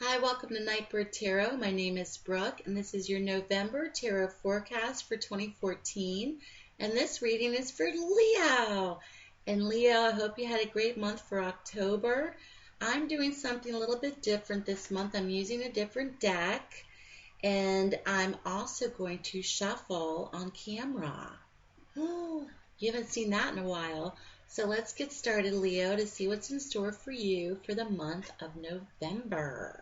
Hi, welcome to Nightbird Tarot. My name is Brooke, and this is your November Tarot forecast for 2014. And this reading is for Leo. And Leo, I hope you had a great month for October. I'm doing something a little bit different this month. I'm using a different deck, and I'm also going to shuffle on camera. Oh, you haven't seen that in a while. So let's get started, Leo, to see what's in store for you for the month of November.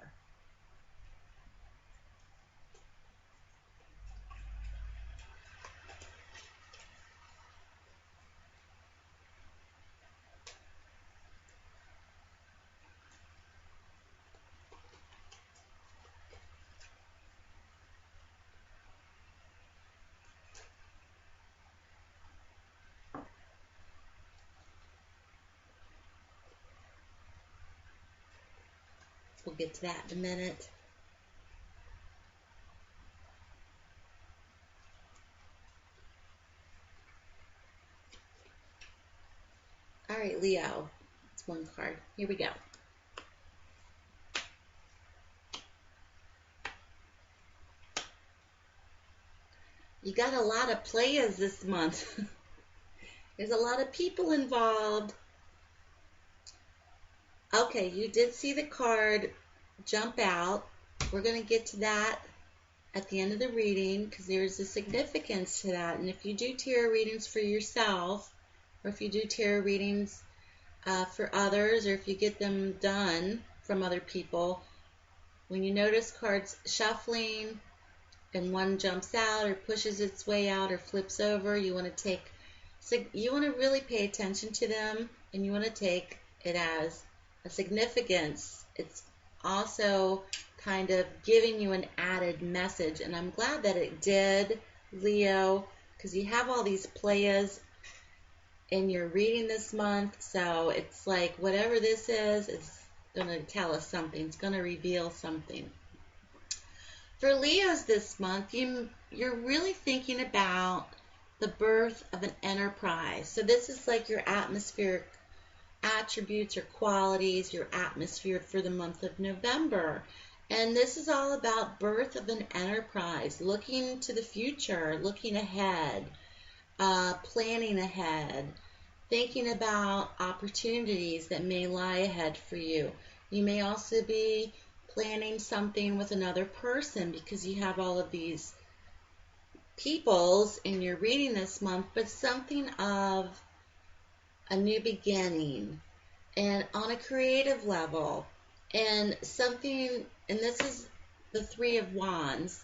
We'll get to that in a minute. All right, Leo. It's one card. Here we go. You got a lot of players this month. There's a lot of people involved. Okay, you did see the card jump out. We're going to get to that at the end of the reading because there's a significance to that. And if you do tarot readings for yourself, or if you do tarot readings for others, or if you get them done from other people, when you notice cards shuffling and one jumps out or pushes its way out or flips over, you want to really pay attention to them, and you want to take it as a significance. It's also kind of giving you an added message, and I'm glad that it did, Leo, because you have all these players in your reading this month, so it's like whatever this is going to tell us something. It's going to reveal something. For Leos this month, you're really thinking about the birth of an enterprise. So this is like your atmospheric attributes or qualities, your atmosphere for the month of November. And this is all about birth of an enterprise, looking to the future, looking ahead, planning ahead, thinking about opportunities that may lie ahead for you. You may also be planning something with another person because you have all of these peoples in your reading this month, but something of a new beginning and on a creative level, and something, and this is the Three of Wands,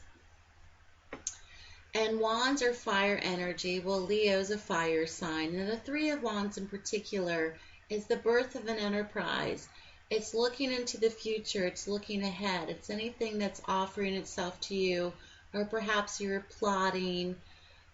and wands are fire energy. Well, Leo's a fire sign, and the Three of Wands in particular is the birth of an enterprise. It's looking into the future. It's looking ahead. It's anything that's offering itself to you, or perhaps you're plotting,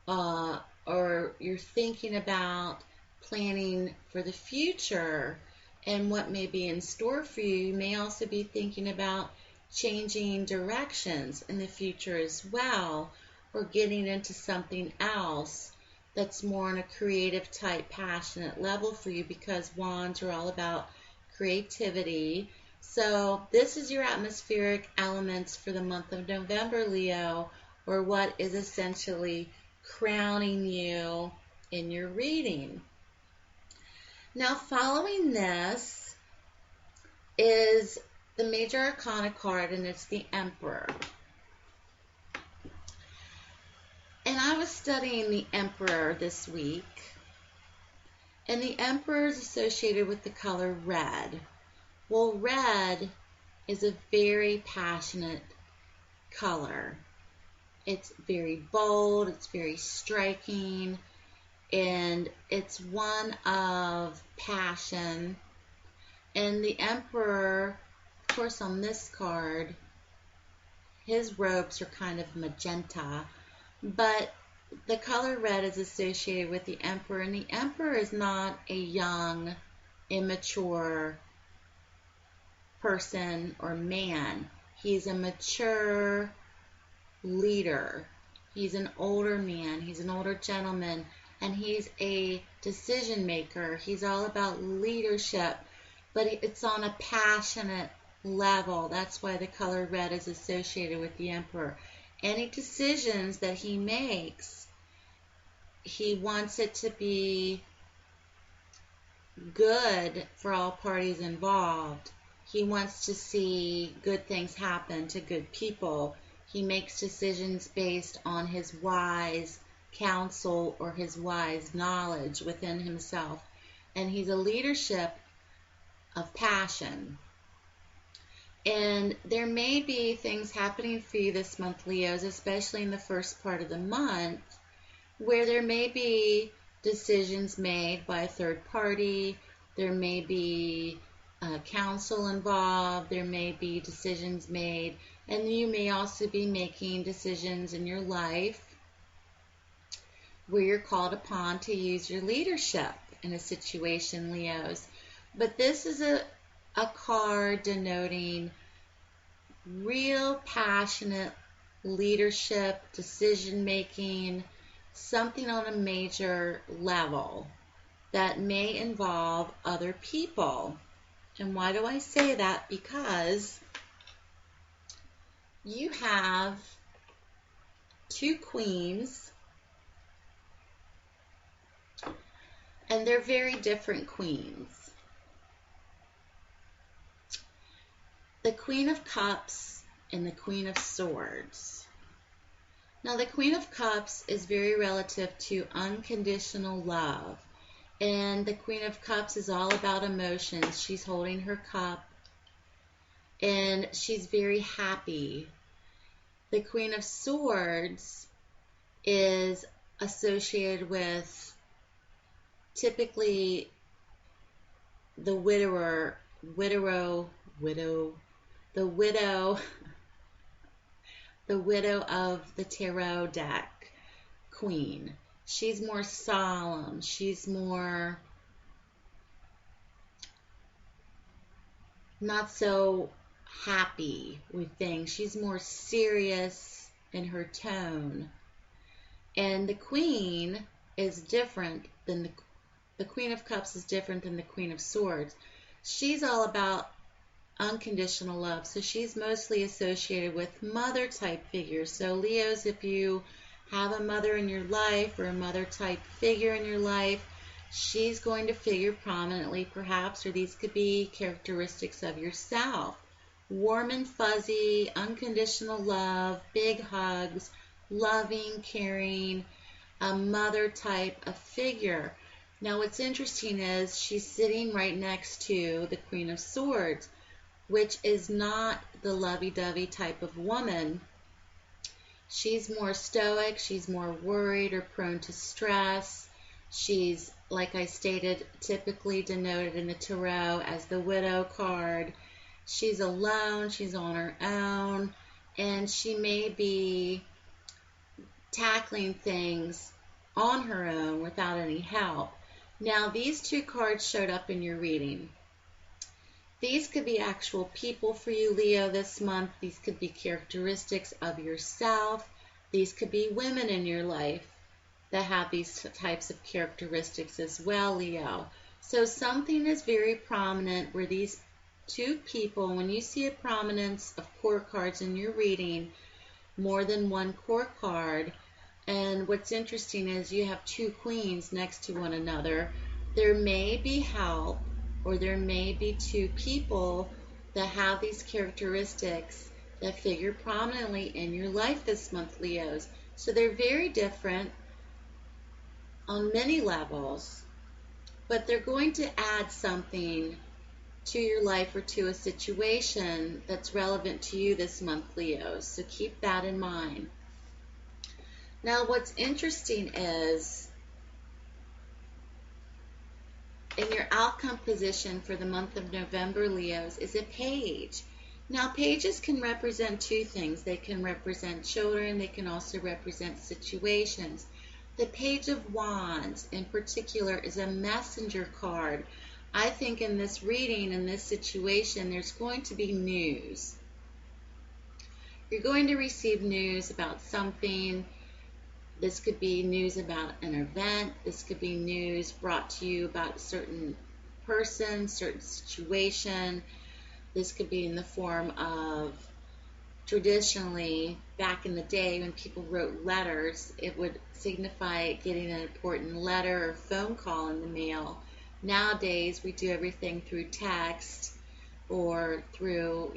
or you're thinking about planning for the future and what may be in store for you. You may also be thinking about changing directions in the future as well, or getting into something else that's more on a creative type, passionate level for you, because wands are all about creativity. So this is your atmospheric elements for the month of November, Leo, or what is essentially crowning you in your reading. Now, following this is the Major Arcana card, and it's the Emperor. And I was studying the Emperor this week, and the Emperor is associated with the color red. Well, red is a very passionate color. It's very bold, it's very striking, and it's one of passion. And the Emperor, of course, on this card, his robes are kind of magenta, but the color red is associated with the Emperor, and the Emperor is not a young, immature person or man. He's a mature leader. He's an older man. He's an older gentleman, and he's a decision maker. He's all about leadership, but it's on a passionate level. That's why the color red is associated with the Emperor. Any decisions that he makes, he wants it to be good for all parties involved. He wants to see good things happen to good people. He makes decisions based on his wise counsel or his wise knowledge within himself. And he's a leadership of passion. And there may be things happening for you this month, Leos, especially in the first part of the month, where there may be decisions made by a third party. There may be counsel involved. There may be decisions made. And you may also be making decisions in your life where you're called upon to use your leadership in a situation, Leos. But this is a card denoting real passionate leadership, decision making, something on a major level that may involve other people. And why do I say that? Because you have two queens, and they're very different queens. The Queen of Cups and the Queen of Swords. Now, the Queen of Cups is very relative to unconditional love. And the Queen of Cups is all about emotions. She's holding her cup, and she's very happy. The Queen of Swords is associated with typically the widow of the tarot deck queen. She's more solemn. She's more not so happy with things. She's more serious in her tone. And the Queen is different than the Queen of Cups is different than the Queen of Swords. She's all about unconditional love. So she's mostly associated with mother type figures. So Leos, if you have a mother in your life or a mother type figure in your life, she's going to figure prominently perhaps, or these could be characteristics of yourself. Warm and fuzzy, unconditional love, big hugs, loving, caring, a mother type of figure. Now what's interesting is she's sitting right next to the Queen of Swords, which is not the lovey-dovey type of woman. She's more stoic, she's more worried or prone to stress. She's, like I stated, typically denoted in the tarot as the widow card. She's alone, she's on her own, and she may be tackling things on her own without any help. Now, these two cards showed up in your reading. These could be actual people for you, Leo, this month. These could be characteristics of yourself. These could be women in your life that have these types of characteristics as well, Leo. So something is very prominent where these two people, when you see a prominence of court cards in your reading, more than one court card, and what's interesting is you have two queens next to one another, there may be help, or there may be two people that have these characteristics that figure prominently in your life this month, Leos. So they're very different on many levels, but they're going to add something to your life or to a situation that's relevant to you this month, Leos. So keep that in mind. Now, what's interesting is in your outcome position for the month of November, Leos, is a page. Now, pages can represent two things. They can represent children. They can also represent situations. The Page of Wands, in particular, is a messenger card. I think in this reading, in this situation, there's going to be news. You're going to receive news about something. This could be news about an event. This could be news brought to you about a certain person, certain situation. This could be in the form of, traditionally, back in the day when people wrote letters, it would signify getting an important letter or phone call in the mail. Nowadays, we do everything through text or through,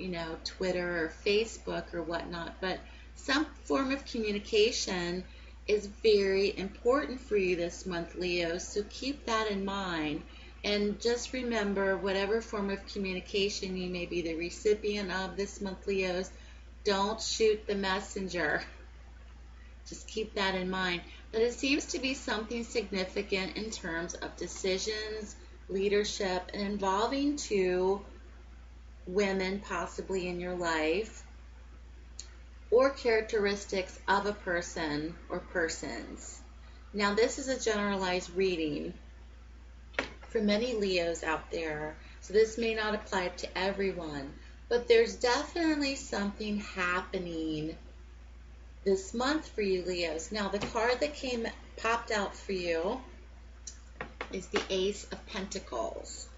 Twitter or Facebook or whatnot. But some form of communication is very important for you this month, Leo. So keep that in mind. And just remember, whatever form of communication you may be the recipient of this month, Leos, don't shoot the messenger. Just keep that in mind. But it seems to be something significant in terms of decisions, leadership, and involving two women possibly in your life, or characteristics of a person or persons. Now, this is a generalized reading for many Leos out there, so this may not apply to everyone, but there's definitely something happening this month for you, Leos. Now, the card that popped out for you is the Ace of Pentacles,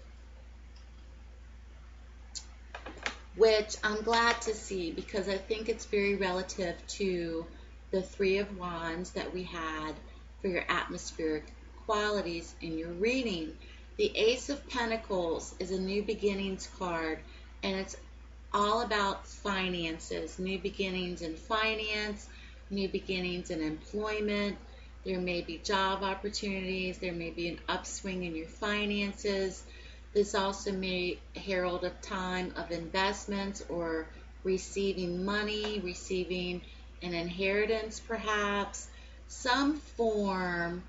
which I'm glad to see because I think it's very relative to the Three of Wands that we had for your atmospheric qualities in your reading. The Ace of Pentacles is a new beginnings card, and it's all about finances, new beginnings in finance, new beginnings in employment. There may be job opportunities, there may be an upswing in your finances. This also may herald a time of investments or receiving money, receiving an inheritance perhaps, some form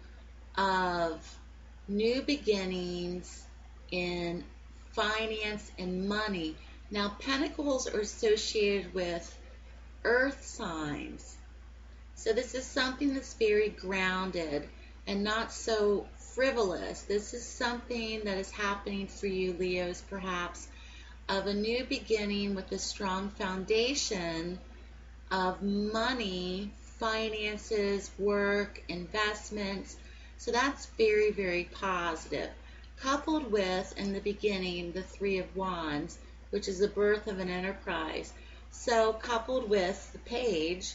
of new beginnings in finance and money. Now, Pentacles are associated with earth signs. So this is something that's very grounded and not so frivolous. This is something that is happening for you, Leos, perhaps, of a new beginning with a strong foundation of money, finances, work, investments. So that's very, very positive. Coupled with, in the beginning, the Three of Wands, which is the birth of an enterprise. So coupled with the Page,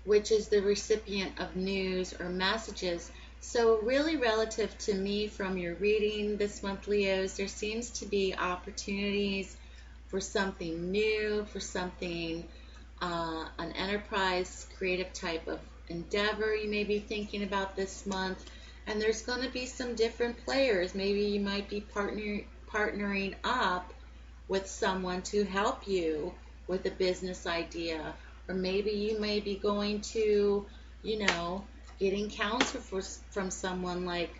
which is the recipient of news or messages. So really relative to me from your reading this month, Leos, there seems to be opportunities for something new, for something, an enterprise, creative type of endeavor you may be thinking about this month. And there's going to be some different players. Maybe you might be partnering up with someone to help you with a business idea. Or maybe you may be going to, getting counsel from someone like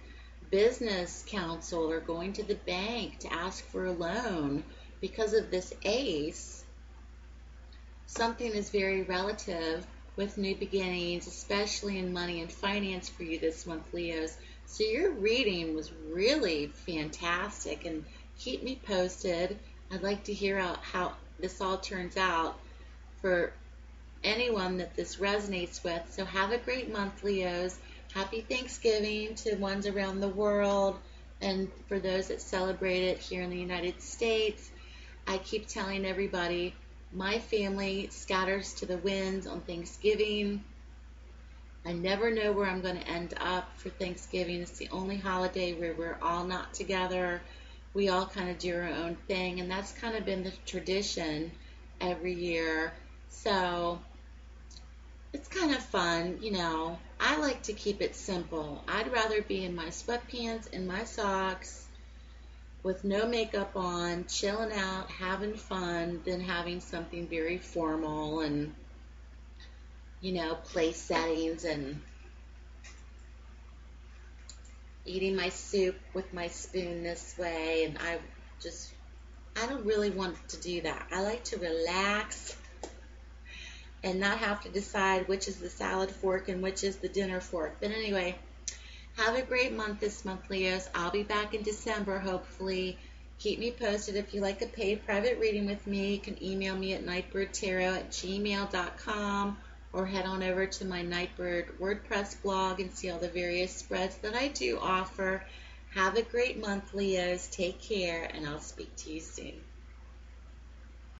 business counsel, or going to the bank to ask for a loan. Because of this Ace, something is very relative with new beginnings, especially in money and finance for you this month, Leos. So your reading was really fantastic, and keep me posted. I'd like to hear how this all turns out for anyone that this resonates with. So have a great month, Leos. Happy Thanksgiving to ones around the world, and for those that celebrate it here in the United States. I keep telling everybody, my family scatters to the winds on Thanksgiving. I never know where I'm going to end up for Thanksgiving. It's the only holiday where we're all not together. We all kind of do our own thing, and that's kind of been the tradition every year. So it's kind of fun, I like to keep it simple. I'd rather be in my sweatpants and my socks with no makeup on, chilling out, having fun, than having something very formal and, place settings and eating my soup with my spoon this way. And I don't really want to do that. I like to relax and not have to decide which is the salad fork and which is the dinner fork. But anyway, have a great month this month, Leos. I'll be back in December, hopefully. Keep me posted. If you like a paid private reading with me, you can email me at nightbirdtarot@gmail.com, or head on over to my Nightbird WordPress blog and see all the various spreads that I do offer. Have a great month, Leos. Take care, and I'll speak to you soon.